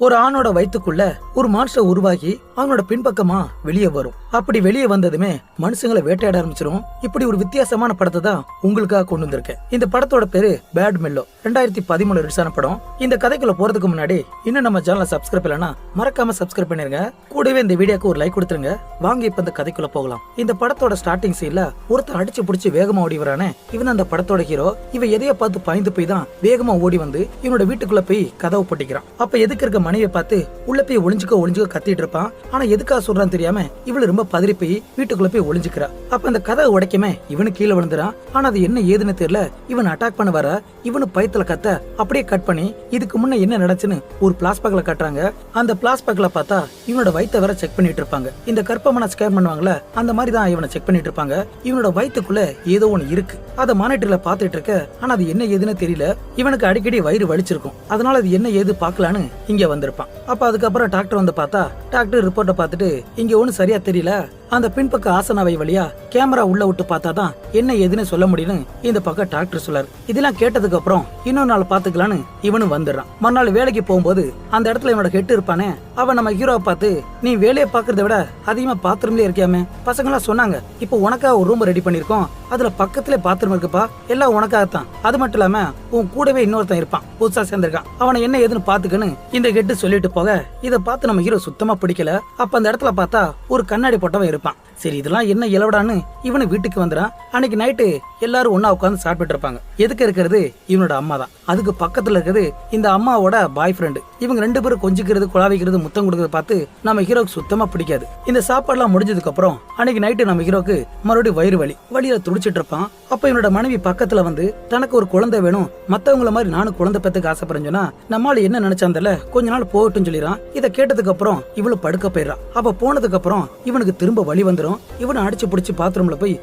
ஒரு ஆணோட வயித்துக்குள்ள ஒரு மான்ஸ்டர் உருவாகி அவனோட பின்பக்கமா வெளியே வரும். அப்படி வெளியே வந்ததுமே மனுஷங்களை வேட்டையாட ஆரம்பிச்சிரும். இப்படி ஒரு வித்தியாசமான படத்தை தான் உங்களுக்காக கொண்டு வந்திருக்கேன். இந்த படத்தோட பேரு பேட் மெல்லோ. 2013 ரிலீஸ் ஆன படம். இந்த கதைக்குள்ள போறதுக்கு முன்னாடி இன்னும் நம்ம சேனலை சப்ஸ்கிரைப் இல்லைன்னா மறக்காம சப்ஸ்கிரைப் பண்ணிருங்க. கூடவே இந்த வீடியோக்கு ஒரு லைக் கொடுத்துருங்க. வாங்க இப்ப இந்த கதைக்குள்ள போகலாம். இந்த படத்தோட ஸ்டார்டிங் சீன்ல ஒருத்தர் அடிச்சு புடிச்சு வேகமா ஓடி வரானே, இவன் அந்த படத்தோட ஹீரோ. இவன் எதைய பார்த்து பாய்ந்து போய் தான் வேகமா ஓடி வந்து இவனோட வீட்டுக்குள்ள போய் கதவை போட்டிக்கிறான். அப்ப எதுக்கு இருக்க மனைவியை பார்த்து உள்ள போய் ஒளிஞ்சுக்க கத்திட்டு இருப்பான். ஆனா எதுக்காக சொல்றான்னு தெரியாம இவளு ரொம்ப பதறி போய் வீட்டுக்குள்ள போய் ஒளிஞ்சுக்கிறா. அப்ப அந்த கதவை உடைக்கமே இவனு கீழே விழுந்துறான். ஆனா அது என்ன ஏதுன்னு தெரியல. இவன் அட்டாக் பண்ண வர இவனு பயத்துல கத்த அப்படியே கட் பண்ணி இதுக்கு முன்ன என்ன நடந்துச்சுன்னு ஒரு பிளாஸ்பேக்ல கட்டுறாங்க. அந்த பிளாஸ்பேக்ல பார்த்தா இவனோட வயித்தை வேற செக் பண்ணிட்டு இருப்பாங்க. இந்த கற்பமான ஸ்கேன் பண்ணுவாங்கல்ல, அந்த மாதிரி தான் இவனை செக் பண்ணிட்டு இருப்பாங்க. இவனோட வயித்துக்குள்ள ஏதோ ஒண்ணு இருக்கு. அத மானிட்டர்ல பாத்துட்டு இருக்க. ஆனா அது என்ன ஏதுன்னு தெரியல. இவனுக்கு அடிக்கடி வயிறு வலிச்சிருக்கும். அதனால அது என்ன ஏது பாக்கலான்னு இங்க வந்திருப்பான். அப்ப அதுக்கப்புறம் டாக்டர் வந்து பார்த்தா டாக்டர் ரிப்போர்ட்டை பார்த்துட்டு இங்க ஒண்ணு சரியா தெரியல. அந்த பின்பக்க ஆசனாவை வழியா கேமரா உள்ள விட்டு பார்த்தாதான் என்ன ஏதுன்னு சொல்ல முடியும்னு இந்த பக்கம் டாக்டர் சொல்லாரு. இதெல்லாம் கேட்டதுக்கு அப்புறம் இன்னொரு நாள் பாத்துக்கலான்னு இவனு வந்துடுறான். மறுநாள் வேலைக்கு போகும்போது அந்த இடத்துல இவனோட ஹெட் இருப்பானே, அவன் நம்ம ஹீரோவை பார்த்து நீ வேலையை பாக்குறத விட அதிகமா பாத்ரூம்லயே இருக்கியாமே, பசங்க எல்லாம் சொன்னாங்க இப்போ உனக்காக ஒரு ரூம் ரெடி பண்ணிருக்கோம், அதுல பக்கத்துல பாத்ரூம் இருக்குப்பா, எல்லாம் உனக்காகத்தான். அது மட்டும் இல்லாம உன் கூடவே இன்னொருத்தன் இருப்பான், புதுசா சேர்ந்திருக்கான், அவனை என்ன ஏதுன்னு பாத்துக்கன்னு இந்த ஹெட் சொல்லிட்டு போக இதை பார்த்து நம்ம ஹீரோ சுத்தமா பிடிக்கல. அப்ப அந்த இடத்துல பார்த்தா ஒரு கண்ணாடி போட்டவன் இருப்பான். சரி இதெல்லாம் என்ன இலவடான்னு இவனு வீட்டுக்கு வந்துறான். அன்னைக்கு நைட்டு எல்லாரும் ஒன்னா உட்காந்து சாப்பிட்டு இருப்பாங்க. எதுக்கு இருக்கிறது இவனோட அம்மா தான். அதுக்கு பக்கத்துல இருக்கிறது இந்த அம்மாவோட பாய் ஃப்ரெண்டு. இவங்க ரெண்டு பேரும் கொஞ்சிக்கிறது, குழாவிக்கிறது, முத்தம் கொடுக்கறத பார்த்து நம்ம ஹீரோக்கு சுத்தமா பிடிக்காது. இந்த சாப்பாடுலாம் முடிஞ்சதுக்கு அப்புறம் அன்னைக்கு நைட்டு நம்ம ஹீரோக்கு மறுபடியும் வயிறு வலியில துடிச்சிட்டு இருப்பான். அப்ப இவனோட மனைவி பக்கத்துல வந்து தனக்கு ஒரு குழந்தை வேணும், மத்தவங்கள மாதிரி நானும் குழந்தை பெத்துக்கு ஆசைப்படுறேன்னு சொன்னா நம்மளால என்ன நினைச்சாந்தல கொஞ்ச நாள் போகட்டும் சொல்லிடுறான். இதை கேட்டதுக்கு அப்புறம் இவளு படுக்க போயிடுறான். அப்ப போனதுக்கு அப்புறம் இவனுக்கு திரும்ப வலி வந்துடும். இவனை அடிச்சு புடிச்சு பாத்ரூம்ல போய்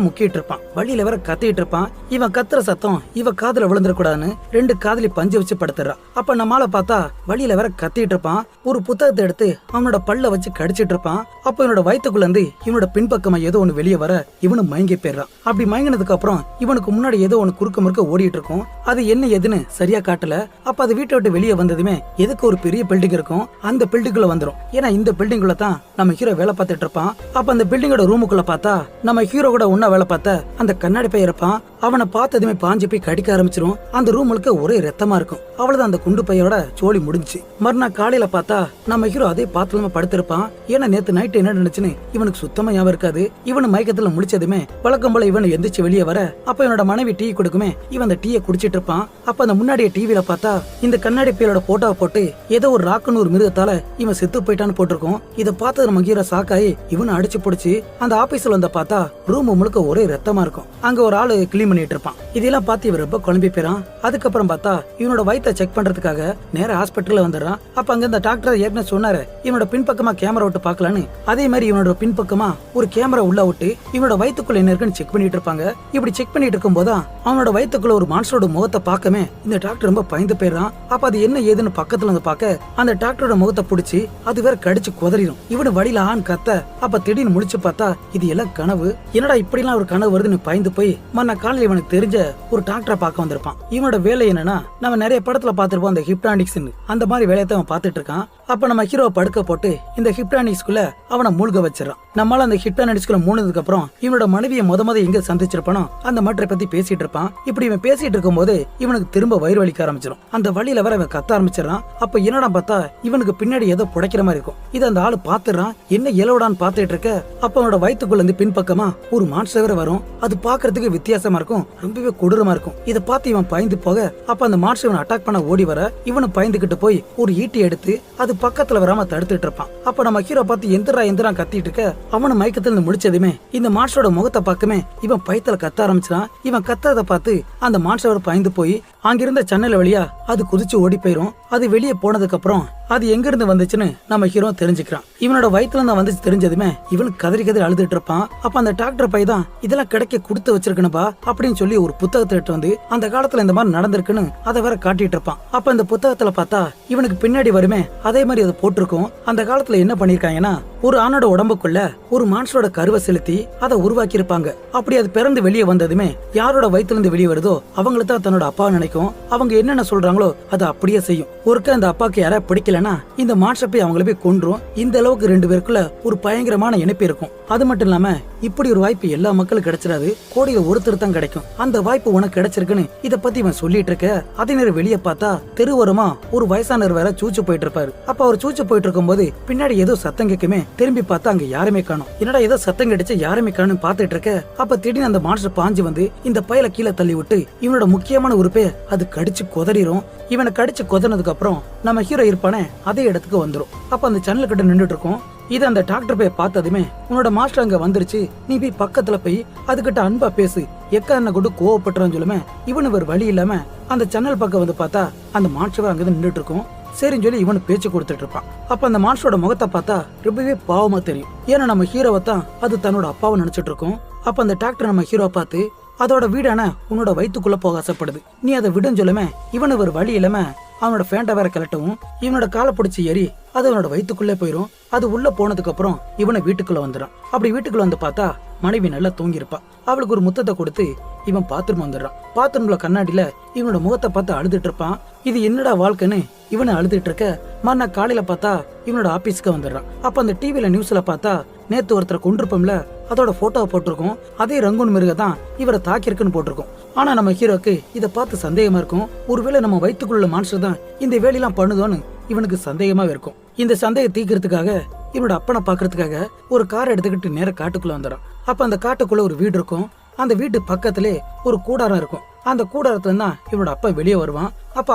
முக்கிட்டு இருப்பான். வழியில வேற கத்திட்டு இருப்பான். இவன் கத்துற சத்தம் இவ காதுல விழுந்துடக்கூடாதுன்னு ரெண்டு காதுலி பஞ்சு வச்சு படுத்துறான். அப்ப நம்மால பார்த்தா வழியில வேற கத்திட்டு இருப்பான். ஒரு புத்தகத்தை எடுத்து அவனோட பல்ல வச்சு கடிச்சிட்டு இருப்பான். அப்ப இவனோட வயிற்றுக்குள்ள இருந்து இவனோட பின்பக்கமா ஏதோ ஒண்ணு வெளியே வர இவனு மயங்கி போயிடுறான். அப்படி மயங்கினதுக்கு அப்புறம் இவனுக்கு முன்னாடி ஏதோ ஒண்ணு குறுக்க முறுக்க ஓடிட்டு இருக்கும். அது என்ன ஏதுன்னு சரியா காட்டல. அப்ப அது வீட்டை விட்டு வெளியே வந்ததுமே எதுக்கு ஒரு பெரிய பில்டிங் இருக்கும், அந்த பில்டிங்குள்ள வந்துரும். ஏன்னா இந்த பில்டிங்குள்ள தான் நம்ம ஹீரோ வேலை பார்த்துட்டு இருப்பான். அப்ப அந்த பில்டிங்கோட ரூமுக்குள்ள பார்த்தா நம்ம ஹீரோ கூட ஒன்னா வேலை பார்த்த அந்த கண்ணாடி பையன் இருப்பான். அவனை பார்த்ததுமே பாஞ்சு போய் கடிக்க ஆரம்பிச்சிரும். அந்த ரூம் முழுக்க ஒரே ரத்தமா இருக்கும். அவ்வளவுதான் அந்த குண்டு பையோட சோழி முடிஞ்சு. மறுநாள் காலையில பார்த்தா நம்ம ஹீரோ அதே பாத்ரூம்ல படுத்திருப்பான். ஏன்னா நேத்து நைட்டு என்ன நடந்துச்சுன்னு இவனுக்கு சுத்தமா ஞாபகம் இருக்காது. இவனு மயக்கத்துல முடிச்சதுமே வழக்கம் போல இவன் எந்திரிச்சு வெளியே வர அப்ப இவனோட மனைவி டீ கொடுக்குமே இவன் அந்த டீயை குடிச்சிட்டு இருப்பான். அப்ப அந்த முன்னாடியே டிவியில பார்த்தா இந்த கண்ணாடி பையோட போட்டோவை போட்டு ஏதோ ஒரு ராக்குன்னு ஒரு மிருகத்தால இவன் செத்து போயிட்டான்னு போட்டிருக்கோம். இதை பார்த்து நம்ம ஹீரோ சாக்காயி இவனை அடிச்சு பிடிச்சு அந்த ஆபீஸ்ல வந்து பார்த்தா ரூம் முழுக்க ஒரே ரத்தமா இருக்கும். அங்க ஒரு ஆளு கிளீன் பண்ணிட்டு இருப்பான். இதெல்லாம் பார்த்து இவர் ரொம்ப குழம்பி போயிறான். அதுக்கப்புறம் பார்த்தா இவனோட வயித்தை செக் பண்றதுக்காக நேர ஹாஸ்பிட்டல்ல வந்துடுறான். அப்ப அங்க இந்த டாக்டர் ஏற்கனவே சொன்னாரு இவனோட பின்பக்கமா கேமரா விட்டு பாக்கலான்னு. அதே மாதிரி இவனோட பின்பக்கமா ஒரு கேமரா உள்ள விட்டு இவனோட வயித்துக்குள்ள என்ன இருக்குன்னு செக் பண்ணிட்டு இருப்பாங்க. இப்படி செக் பண்ணிட்டு இருக்கும் போதா அவனோட வயித்துக்குள்ள ஒரு மான்ஸ்டரோட முகத்தை பார்க்கமே இந்த டாக்டர் ரொம்ப பயந்து போயிடுறான். அப்ப அது என்ன ஏதுன்னு பக்கத்துல வந்து பார்க்க அந்த டாக்டரோட முகத்தை பிடிச்சி அது வேற கடிச்சு குதறிடும். இவனு வழியில ஆண் கத்த. அப்ப திடீர்னு முடிச்சு பார்த்தா இது எல்லாம் கனவு. என்னடா இப்படி எல்லாம் ஒரு கனவு வருதுன்னு பயந்து போய் மன்ன காலையில இவனுக்கு தெரிஞ்ச ஒரு டாக்டரை பார்க்க வந்திருப்பான். இவனோட வேலை என்னன்னா நம்ம நிறைய படத்துல பாத்துருப்போம் அந்த ஹிப்னாடிக்ஸ், அந்த மாதிரி வேலையை அவன் பாத்துட்டு இருக்கான். அப்ப நம்ம ஹீரோ படுக்க போட்டு இந்த ஹிப்னாடிக்ஸ்குள்ள அவனை மூழ்க வச்சிடறான். நம்மளால அந்த ஹிப்னாடிக்ஸ்குள்ள மூழ்னதுக்கு அப்புறம் இவனோட மனைவியை முத எங்க சந்திச்சிருப்பானோ அந்த மற்ற பத்தி பேசிட்டு இருப்பான். இப்படி இவன் பேசிட்டு இருக்கும் போது இவனுக்கு திரும்ப வயிறு வலிக்க ஆரம்பிச்சிடும். அந்த வழியில வர இவன் கத்த ஆரம்பிச்சிடறான். அப்ப என்னடா பார்த்தா இவனுக்கு பின்னாடி ஏதோ புடைக்கிற மாதிரி இருக்கும். இதை அந்த ஆளு பாத்துறான். என்ன எலோடான்னு பாத்துட்டு இருக்க அப்ப அவனோட வயிற்றுக்குள்ள இருந்து பின்பக்கமா ஒரு மான்ஸ்டர் வரும். அது பாக்குறதுக்கு வித்தியாசமா இருக்கும், ரொம்பவே கொடூரமா இருக்கும். இதை பார்த்து இவன் பயந்து போக அப்ப அந்த மான்ஸ்டர் அட்டாக் பண்ண ஓடி வர இவனு பயந்துகிட்டு போய் ஒரு ஈட்டி எடுத்து அது பக்கத்துல வராம தடுத்துட்டு இருப்பான். அப்ப நம்ம ஹீரோ பார்த்து எந்திரா கத்திட்டு இருக்க அவனு மயக்கத்துல இருந்து முடிச்சதுமே இந்த மான்ஸ்டரோட முகத்தை பார்க்கமே இவன் பயத்துல கத்த ஆரம்பிச்சான். இவன் கத்ததை பார்த்து அந்த மான்ஸ்டர் பயந்து போய் அங்கிருந்த ஜன்னல் வழியா அது குதிச்சு ஓடி போயிரும். அது வெளியே போனதுக்கு அப்புறம் அது எங்க இருந்து வந்துச்சுன்னு நம்ம ஹீரோ தெரிஞ்சுக்கிறான். இவனோட வயித்துல இருந்து வந்துச்சு தெரிஞ்சதுமே இவன் கதறி அழுதுட்டு இருப்பான். அப்ப அந்த டாக்டர் பை தான் இதெல்லாம் கிடைக்க கொடுத்து வச்சிருக்கணும்பா, அப்படி அப்படின்னு சொல்லி ஒரு புத்தகத்தை எடுத்து வந்து அந்த காலத்துல இந்த மாதிரி நடந்திருக்குன்னு அதை வேற காட்டிட்டு இருப்பான். அப்ப இந்த புத்தகத்துல பார்த்தா இவனுக்கு பின்னாடி வருமே அதே மாதிரி அதை போட்டிருக்கும். அந்த காலத்துல என்ன பண்ணிருக்காங்கன்னா ஒரு ஆணோட உடம்புக்குள்ள ஒரு மான்ஸ்டரோட கருவை செலுத்தி அதை உருவாக்கி இருப்பாங்க. அப்படி அது பிறந்து வெளியே வந்ததுமே யாரோட வயித்துல இருந்து வெளியே வருதோ அவங்களுக்கு தான் தன்னோட அப்பா நினைக்கும். அவங்க என்னென்ன சொல்றாங்களோ அதை அப்படியே செய்யும். ஒருக்க அந்த அப்பாக்கு யாரா பிடிக்கலன்னா இந்த மான்ஸ்டர் போய் அவங்கள போய் கொன்றும். இந்த அளவுக்கு ரெண்டு பேருக்குள்ள ஒரு பயங்கரமான இணைப்பு இருக்கும். அது மட்டும் இல்லாம இப்படி ஒரு வாய்ப்பு எல்லா மக்களுக்கும் கிடைச்சிடாது, கோடியில ஒருத்தர் தான் கிடைக்கும். அந்த வாய்ப்பு உனக்கு கிடைச்சிருக்குன்னு இத பத்தி இவன் சொல்லிட்டு இருக்க. அதே நேரம் வெளியே பார்த்தா தெருவோரமா ஒரு வயசானவர் வேற சூச்சு போயிட்டு இருப்பாரு. அப்ப அவர் சூச்சு போயிட்டு இருக்கும் போது பின்னாடி ஏதோ சத்தம் கேட்குமே. திரும்பி பார்த்தா அங்க யாருமே காணும். என்னடா ஏதோ சத்தம் கிடைச்சு யாருமே காணும் பாத்துட்டு இருக்க. அப்ப திடீர்னு அந்த மான்ஸ்டர் பாஞ்சு வந்து இந்த பயல கீழே தள்ளி விட்டு இவனோட முக்கியமான உறுப்பை அது கடிச்சு கொதறிடும். இவனை கடிச்சு கொதனதுக்கு அப்புறம் நம்ம ஹீரோ இருப்பானே அதே இடத்துக்கு வந்துரும். அப்ப அந்த ஜன்னல் கிட்ட நின்றுட்டு இருக்கும். இது அந்த டாக்டர் போய் பார்த்ததுமே உன்னோட மாஸ்டர் அங்க வந்துருச்சு, நீ போய் பக்கத்துல போய் அதுகிட்ட அன்பா பேசு, எக்காரனை கொண்டு கோவப்பட்டுறான்னு சொல்லுமே. இவனு ஒரு வழி இல்லாம அந்த ஜன்னல் பக்கம் வந்து பார்த்தா அந்த மாஸ்டர் அங்கதான் நின்றுட்டு இருக்கும். சரின்னு சொல்லி இவனு பேச்சு கொடுத்துட்டு இருப்பான். அப்ப அந்த மான்ஸ்டரோட முகத்தை பார்த்தா ரொம்பவே பாவமா தெரியும். ஏன்னா நம்ம ஹீரோவை தான் அது தன்னோட அப்பாவை நினைச்சிட்டு இருக்கும். அப்ப அந்த டாக்டர் நம்ம ஹீரோவை பார்த்து அதோட வீடான உன்னோட வயிற்றுக்குள்ள போக ஆசைப்படுது, நீ அதை விடுன்னு சொல்லுமே. இவனு ஒரு வழி இல்லாம அவனோட ஃபேண்டை வேற கலட்டவும் இவனோட காலை பிடிச்சி ஏறி அது அவனோட வயிற்றுக்குள்ளே போயிரும். அது உள்ள போனதுக்கு அப்புறம் இவனை வீட்டுக்குள்ள வந்துடும். அப்படி வீட்டுக்குள்ள வந்து பார்த்தா மனைவி நல்லா தூங்கிருப்பா. அவளுக்கு ஒரு முத்தத்தை கொடுத்து இவன் பாத்ரூம் வந்துடுறான். பாத்ரூம்ல கண்ணாடியில இவனோட முகத்தை பார்த்து அழுதுட்டு இருப்பான். இது என்னடா வாழ்க்கைன்னு இவனை அழுதுட்டு இருக்க. மறுநாள் காலையில பார்த்தா இவனோட ஆபீஸ்க்கு வந்துடுறான். அப்ப அந்த டிவில நியூஸ்ல பார்த்தா நேத்து ஒருத்தரை கொண்டிருப்போம்ல அதோட போட்டோவை போட்டிருக்கும். அதே ரங்கூன் மிருக தான் இவரை தாக்கிருக்குன்னு போட்டிருக்கும். ஆனா நம்ம ஹீரோக்கு இதை பார்த்து சந்தேகமா இருக்கும். ஒருவேளை நம்ம வயிற்றுக்குள்ள மான்ஸ்டர் தான் இந்த வேலையெல்லாம் பண்ணுதோன்னு இவனுக்கு சந்தேகமா இருக்கும். இந்த சந்தேகம் தீக்கிறதுக்காக இவனோட அப்பனை பாக்குறதுக்காக ஒரு கார் எடுத்துக்கிட்டு நேர காட்டுக்குள்ள வந்துடும். அப்ப அந்த காட்டுக்குள்ள ஒரு வீடு இருக்கும். அந்த வீட்டு பக்கத்திலே ஒரு கூடாரம் இருக்கும். அந்த கூடாரத்துல தான் இவனோட அப்பா வெளியே வருவான். அப்ப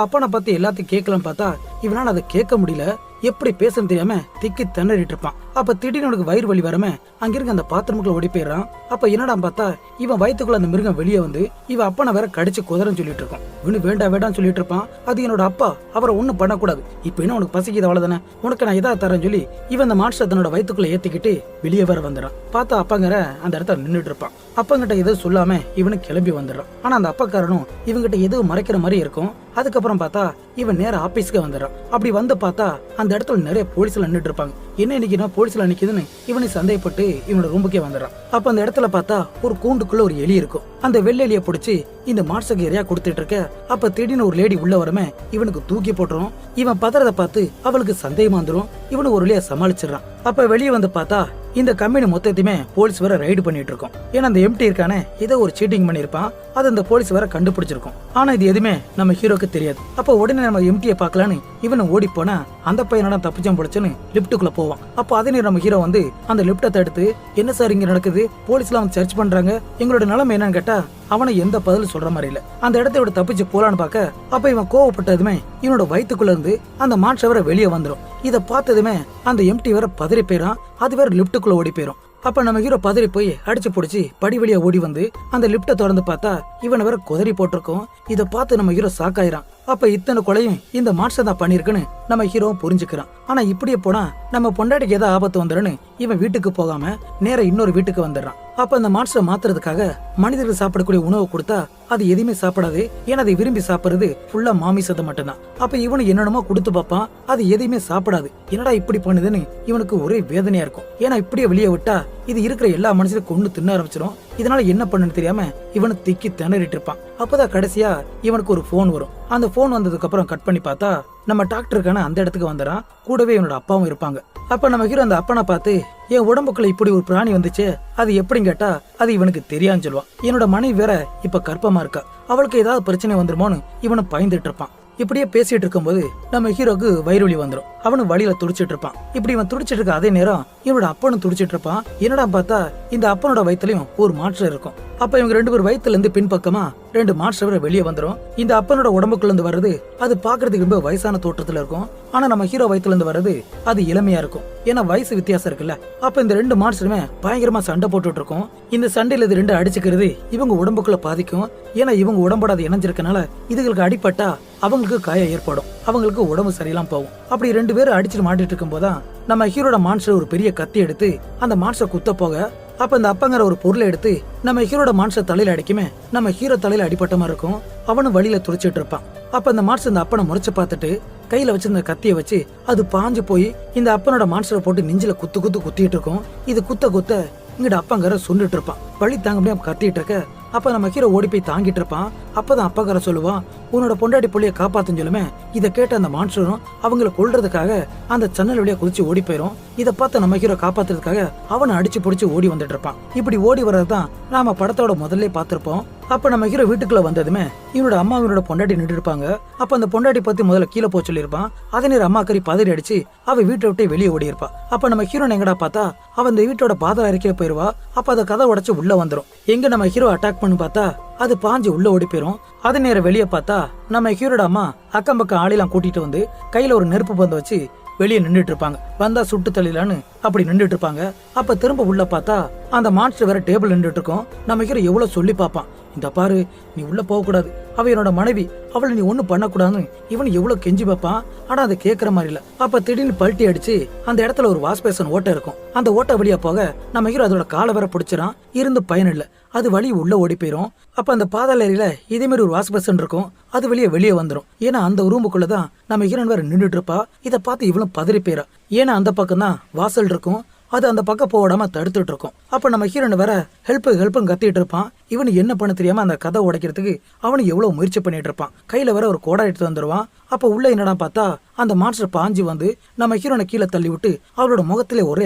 அப்பனை பத்தி எல்லாத்தையும் கேட்கலாம் பார்த்தா இவனால அதை கேட்க முடியல. எப்படி பேசணும் தெரியாம திக்கி திணறிட்டு இருப்பான். அப்ப திடீர்னு உனக்கு வயிறு வலி வரமே அங்கிருக்க அந்த பாத்ரூமுக்குள்ள ஓடி போயிடறான். அப்ப என்னடா பார்த்தா இவன் வயிற்றுக்குள்ள அந்த மிருகம் வெளியே வந்து இவன் அப்பனை வேற கடிச்சு குதறன்னு சொல்லிட்டு இருக்கான். இவனு வேண்டாம் சொல்லிட்டு இருப்பான். அது என்னோட அப்பா, அவரை ஒண்ணும் பண்ணக்கூடாது, இப்ப என்ன உனக்கு பசிக்குது அவ்வளவுதானே, உனக்கு நான் எதாவது தரேன்னு சொல்லி இவன் அந்த மான்ஸ்டர் தன்னோட வயிற்றுக்குள்ள ஏத்திக்கிட்டு வெளியே வேற வந்துடுறான். பார்த்தா அப்பங்கிற அந்த இடத்துல நின்றுட்டு இருப்பான். அப்பங்கிட்ட எதுவும் சொல்லாம இவனு கிளம்பி வந்துடுறான். ஆனா அந்த அப்பாக்காரனும் இவங்கிட்ட எதுவும் மறைக்கிற மாதிரி இருக்கும். அதுக்கப்புறம் பார்த்தா இவன் நேர ஆபீஸ்க்கு வந்துடுறான். அப்படி வந்து பார்த்தா அந்த இடத்துல நிறைய போலீஸ்ல நின்றுட்டு இருப்பாங்க. என்ன இன்னைக்கு போலீஸ்ல நிக்குதுன்னு இவனை சந்தேகப்பட்டு இவனோட ரூமுக்கே வந்துடுறான். அப்ப அந்த இடத்துல பார்த்தா ஒரு கூண்டுக்குள்ள ஒரு எலி இருக்கும். அந்த வெள்ளை எலியை பிடிச்சி இந்த மான்ஸ்டருக்கு எரியா கொடுத்துட்டு இருக்க. அப்ப திடீர்னு ஒரு லேடி உள்ள வரமே இவனுக்கு தூக்கி போட்டுரும். இவன் பதறத பார்த்து அவளுக்கு சந்தேகமா வந்துடும். இவனு ஒரு வழியா சமாளிச்சிடறான். அப்ப வெளியே வந்து பார்த்தா இந்த கம்பெனி மொத்தத்தையுமே போலீஸ் வேற ரைடு பண்ணிட்டு இருக்கோம். ஏன்னா அந்த எம்டி இருக்கானே ஏதோ ஒரு சீட்டிங் பண்ணிருப்பான். அது அந்த போலீஸ் வேற கண்டுபிடிச்சிருக்கும். ஆனா இது எதுவுமே நம்ம ஹீரோக்கு தெரியாது. அப்ப உடனே நம்ம எம்டியை பார்க்கலான்னு இவனை ஓடி போனா அந்த பையனோட தப்பிச்சம் பிடிச்சுன்னு லிப்டுக்குள்ள போவான். அப்போ அதே நேரம் நம்ம ஹீரோ வந்து அந்த லிப்டை தடுத்து என்ன சார் இங்க நடக்குது, போலீஸ்லாம் வந்து சர்ச் பண்றாங்க, எங்களோட நிலைமை என்னன்னு கேட்டா அவனை எந்த பதிலும் சொல்ற மாதிரி இல்ல. அந்த இடத்த விட தப்பிச்சு போலான்னு பாக்க அப்ப இவன் கோவப்பட்டதுமே இவனோட வயிற்றுக்குள்ள இருந்து அந்த மான்ஸ்டர் வெளியே வந்துடும். இத பார்த்ததுமே அந்த எம்டி வேற பதறி போயிடும். அது வேற லிப்டுக்குள்ள ஓடி போயிடும். அப்ப நம்ம ஹீரோ பதறி போய் அடிச்சு பிடிச்சி படி வழியா ஓடி வந்து அந்த லிப்ட திறந்து பார்த்தா இவனை வேற குதறி போட்டிருக்கோம். இத பார்த்து நம்ம ஹீரோ ஷாக்காயிரான். அப்ப இத்தனை கொலையும் இந்த மான்ஸ்டர் தான் பண்ணிருக்குன்னு நம்ம ஹீரோவும் புரிஞ்சுக்கிறான். ஆனா இப்படியே போனா நம்ம பொண்டாட்டிக்கு ஏதாவது ஆபத்து வந்துடுன்னு இவன் வீட்டுக்கு போகாம நேர இன்னொரு வீட்டுக்கு வந்துடுறான். அப்ப அந்த மான்ஸ்டர் மாத்துறதுக்காக மனிதர்கள் சாப்பிடக்கூடிய உணவு கொடுத்தா அது எதுவுமே சாப்பிடாது. ஏன்னா அதை விரும்பி சாப்பிடுறது ஃபுல்லா மாமிசத்தை மட்டும்தான். அப்ப இவனு என்னென்னமோ கொடுத்து பார்ப்பான், அது எதையுமே சாப்பிடாது. என்னடா இப்படி பண்ணுதுன்னு இவனுக்கு ஒரே வேதனையா இருக்கும். ஏன்னா இப்படியே வெளியே விட்டா இது இருக்கிற எல்லா மனுஷனையும் கொண்டு தின்ன ஆரம்பிச்சிடும். இதனால என்ன பண்ணுன்னு தெரியாம இவனு திக்கி திணறிட்டு இருப்பான். அப்பதான் கடைசியா இவனுக்கு ஒரு போன் வரும். அந்த போன் வந்ததுக்கு அப்புறம் கட் பண்ணி பார்த்தா நம்ம டாக்டருக்கான அந்த இடத்துக்கு வந்துறான். கூடவே இவனோட அப்பாவும் இருப்பாங்க. அப்ப நம்ம ஹீரோ அந்த அப்பனை பார்த்து என் உடம்புக்குள்ள இப்படி ஒரு பிராணி வந்துச்சு, அது எப்படின்னு கேட்டா அது இவனுக்கு தெரியான்னு சொல்லுவான். என்னோட மனைவி வேற இப்ப கர்ப்பமா இருக்கா, அவளுக்கு ஏதாவது பிரச்சனை வந்துருமோன்னு இவனை பயந்துட்டு இருப்பான். இப்படியே பேசிட்டு இருக்கும்போது நம்ம ஹீரோக்கு வயிறு வலி வந்துடும். அவனு வழியில துடிச்சிட்டு இருப்பான். இப்படி இவன் துடிச்சிட்டு இருக்க அதே நேரம் இவனோட அப்பனும் துடிச்சிட்டு இருப்பான். என்னடா பார்த்தா இந்த அப்பனோட வயிற்றுலயும் ஒரு மான்ஸ்டர் இருக்கும். அப்ப இவங்க ரெண்டு பேர் வயிற்றுல இருந்து பின்பக்கமா ரெண்டு மான்ஸ்டர் வெளியே வந்துடும். இந்த அப்பனோட உடம்புக்குள்ள இருந்து வர்றது அது பாக்குறதுக்கு ரொம்ப வயசான தோற்றத்துல இருக்கும். ஆனா நம்ம ஹீரோ வயிற்றுல இருந்து வர்றது அது இளமையா இருக்கும். ஏன்னா வயசு வித்தியாசம் இருக்குல்ல. அப்ப இந்த ரெண்டு மான்ஸ்டருமே பயங்கரமா சண்டை போட்டுட்டு இருக்கும். இந்த சண்டையில இது ரெண்டு அடிச்சுக்கிறது இவங்க உடம்புக்குள்ள பாதிக்கும். ஏன்னா இவங்க உடம்போட அது இணைஞ்சிருக்கனால இதுகளுக்கு அடிப்பட்டா அவங்களுக்கு காயம் ஏற்படும், அவங்களுக்கு உடம்பு சரியில்லாம போகும். அப்படி ரெண்டு பேரும் அடிச்சுட்டு மாட்டிட்டு இருக்கும் போதான் நம்ம ஹீரோட மான்ஸ்டர் ஒரு பெரிய கத்தி எடுத்து அந்த மான்ஸ்டர் குத்த போக அப்ப இந்த அப்பங்கிற ஒரு பொருளை எடுத்து நம்ம ஹீரோட மான்ஸ்டர் தலையில அடிக்குமே நம்ம ஹீரோ தலையில அடிபட்ட மாதிரி இருக்கும். அவனும் வழியில துடிச்சிட்டு இருப்பான். அப்ப இந்த மான்ஸ்டர் இந்த அப்பனை முறைச்சு பார்த்துட்டு கையில வச்சிருந்த கத்திய வச்சு அது பாஞ்சு போய் இந்த அப்பனோட மான்ஸ்டரை போட்டு நெஞ்சில குத்திட்டு இருக்கும். இது குத்த இங்கிட்ட அப்பங்கர சொல்லிட்டு இருப்பான். வழி தாங்க முடியாம கத்திட்டு இருக்க அப்ப நம்ம ஹீரோ ஓடி போய் தாங்கிட்டு இருப்பான். அப்பதான் அப்பங்கர சொல்லுவான், உன்னோட பொண்டாட்டி புள்ளைய காப்பாத்துன்னு சொல்லுமே. இதை கேட்ட அந்த மான்ஸ்டரும் அவங்களை கொல்றதுக்காக அந்த ஜன்னல் வழியா குதிச்சு ஓடி போயிரும். இதை பார்த்து நம்ம ஹீரோ காப்பாத்துறதுக்காக அவனை அடிச்சு பிடிச்சு ஓடி வந்துட்டு இருப்பான். இப்படி ஓடி வர்றதுதான் நாம படத்தோட முதல்ல பார்த்திருப்போம். அப்ப நம்ம ஹீரோ வீட்டுக்குள்ள வந்ததுமே இவனோட அம்மா இவனோட பொண்டாட்டி நின்று இருப்பாங்க. அப்ப அந்த பொண்டாட்டி பத்தி முதல்ல கீழே போக சொல்லியிருப்பான். அதே நேரம் அம்மா கறி பதறி அடிச்சு அவ வீட்டை விட்டு வெளியே ஓடி இருப்பா. அப்ப நம்ம ஹீரோ எங்கடா பார்த்தா அவன் இந்த வீட்டோட பாதாள அறைக்கே போயிருவா. அப்ப அதை கதை உடைச்சு உள்ள வந்துரும். எங்க நம்ம ஹீரோ அட்டாக் பண்ணி பார்த்தா அது பாஞ்சு உள்ள ஓடி போயிரும். அதே நேரம் வெளியே பார்த்தா நம்ம ஹீரோட அம்மா அக்கம் பக்கம் ஆளெல்லாம் கூட்டிட்டு வந்து கையில ஒரு நெருப்பு பந்து வச்சு வெளியே நின்றுட்டு இருப்பாங்க. வந்தா சுட்டு தள்ளிலான்னு அப்படி நின்றுட்டு இருப்பாங்க. அப்ப திரும்ப உள்ள பார்த்தா அந்த மான்ஸ்டர் வேற டேபிள் நின்றுட்டு இருக்கும். நம்ம ஹீரோ எவ்வளவு சொல்லி பார்ப்பான், இந்த பாரு நீ உள்ள போக கூடாது, அவ என்னோட மனைவி, அவளை நீ ஒண்ணு பண்ணக்கூடாதுன்னு இவன் எவ்வளவு கெஞ்சி பார்ப்பான். ஆனா அதை கேட்கற மாதிரி இல்ல. அப்ப திடீர்னு பல்ட்டி அடிச்சு அந்த இடத்துல ஒரு வாஷ் பேசன் ஓட்டை இருக்கும். அந்த ஓட்டை வழியா போக நம்ம ஹீரோ அதோட காலை வேற பிடிச்சிடான். இருந்து பயன் இல்ல, அது வழி உள்ள ஓடி போயிரும். அப்ப அந்த பாதாள அறையில இதே மாதிரி ஒரு வாஷ் பேசன் இருக்கும். அது வெளியே வந்துரும். ஏன்னா அந்த ரூமுக்குள்ளதான் நம்ம ஹீரோன் வேற நின்றுட்டு இருப்பா. இதை பார்த்து இவளும் பதறி போயிரா. ஏன்னா அந்த பக்கம் தான் வாசல் இருக்கும். அது அந்த பக்கம் போடாம தடுத்துட்டு இருக்கும். அப்ப நம்ம ஹீரோன் வேற ஹெல்ப் கத்திட்டு இருப்பான். இவனு என்ன பண்ண தெரியாம அந்த கதை உடைக்கிறதுக்கு அவனு எவ்வளவு முயற்சி பண்ணிட்டு இருப்பான். கையில வேற ஒரு கோடா எடுத்து வந்துருவான். அப்ப உள்ள என்னடா பார்த்தா அந்த மான்ஸ்டர் பாஞ்சு வந்து நம்ம ஹீரோனை கீழே தள்ளி விட்டு அவளோட முகத்திலே ஒரே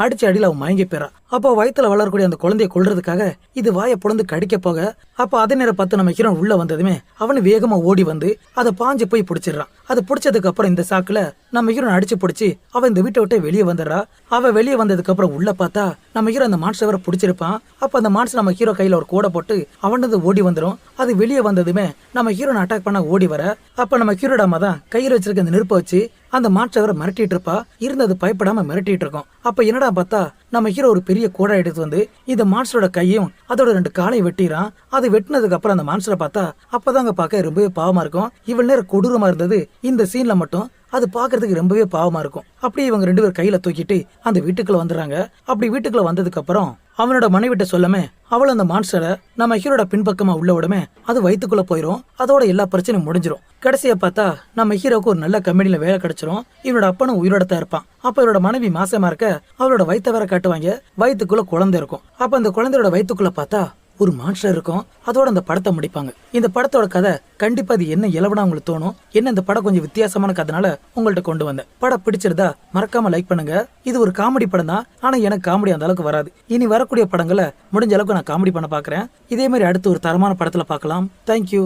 அடிச்சு அடியில அவன் மயங்கி போறா. அப்போ வயித்துல வளரக்கூடிய அந்த குழந்தைய கொல்றதுக்காக இது வாயை புலந்து கடிக்க போக அப்ப அதே நேரம் பார்த்து நம்ம ஹீரோன் உள்ள வந்ததுமே அவனு வேகமா ஓடி வந்து அதை பாஞ்சு போய் பிடிச்சிடறான். அது பிடிச்சதுக்கு அப்புறம் இந்த சாக்குல நம்ம ஹீரோன் அடிச்சு பிடிச்சி அவ இந்த வீட்டை விட்டு வெளியே வந்துடுறா. அவ வெளியே வந்ததுக்கு அப்புறம் உள்ள பார்த்தா நம்ம ஹீரோ அந்த மான்ஸ்டர் வேற பிடிச்சிருப்பான். அப்ப அந்த மான்ஸ்டர் நம்ம ஹீரோ கையில ஒரு கோடை போட்டு அவனது ஓடி வந்துடும். அது வெளியே வந்ததுமே நம்ம ஹீரோனை அட்டாக் பண்ண ஓடி வர அப்ப நம்ம ஹீரோட அம்மா தான் கையில வச்சிருக்க அந்த நெருப்பை வச்சு அந்த மான்ஸ்டர் வேற மிரட்டிட்டு இருப்பா. இருந்தது பயப்படாம மிரட்டிட்டு இருக்கோம். அப்ப என்னடா பார்த்தா நம்ம ஹீரோ ஒரு பெரிய கோடை எடுத்து வந்து இந்த மான்ஸ்டரோட கையும் அதோட 2 காலையும் வெட்டிறான். அது வெட்டினதுக்கு அப்புறம் அந்த மான்ஸ்டரை பார்த்தா அப்பதாங்க பார்க்க ரொம்பவே பாவமா இருக்கும். இவ்வளவு நேரம் கொடூரமா இருந்தது இந்த சீன்ல மட்டும் அது பாக்குறதுக்கு ரொம்பவே பாவமா இருக்கும். அப்படியே இவங்க 2 பேர் கையில தூக்கிட்டு அந்த வீட்டுக்குள்ள வந்துடுறாங்க. அப்படி வீட்டுக்குள்ள வந்ததுக்கு அப்புறம் அவனோட மனைவிட்ட சொல்லாம அவள் அந்த மான்ஸ்டரை நம்ம ஹீரோட பின்பக்கமா உள்ள விடமே அது வயிற்றுக்குள்ள போயிரும். அதோட எல்லா பிரச்சனையும் முடிஞ்சிரும். கடைசியா பார்த்தா நம்ம ஹீரோக்கு ஒரு நல்ல கம்பெனில வேலை கிடைச்சிரும். இவனோட அப்பனும் உயிரோட தான் இருப்பான். அப்ப இவரோட மனைவி மாசமா இருக்க அவளோட வயிற்ற வேற காட்டுவாங்க. வயிற்றுக்குள்ள குழந்தை இருக்கும். அப்ப அந்த குழந்தையோட வயிற்றுக்குள்ள பார்த்தா ஒரு மான்ஸ்டர் இருக்கும். அதோட அந்த படத்தை முடிப்பாங்க. இந்த படத்தோட கதை கண்டிப்பா அது என்ன இலவனா உங்களுக்கு தோணும். என்ன இந்த படம் கொஞ்சம் வித்தியாசமான கதைனால உங்கள்ட்ட கொண்டு வந்தேன். படம் பிடிச்சிருந்தா மறக்காம லைக் பண்ணுங்க. இது ஒரு காமெடி படம் தான். ஆனா எனக்கு காமெடி அந்த அளவுக்கு வராது. இனி வரக்கூடிய படங்களை முடிஞ்ச அளவுக்கு நான் காமெடி பண்ண பாக்குறேன். இதே மாதிரி அடுத்து ஒரு தரமான படத்துல பார்க்கலாம். தேங்க்யூ.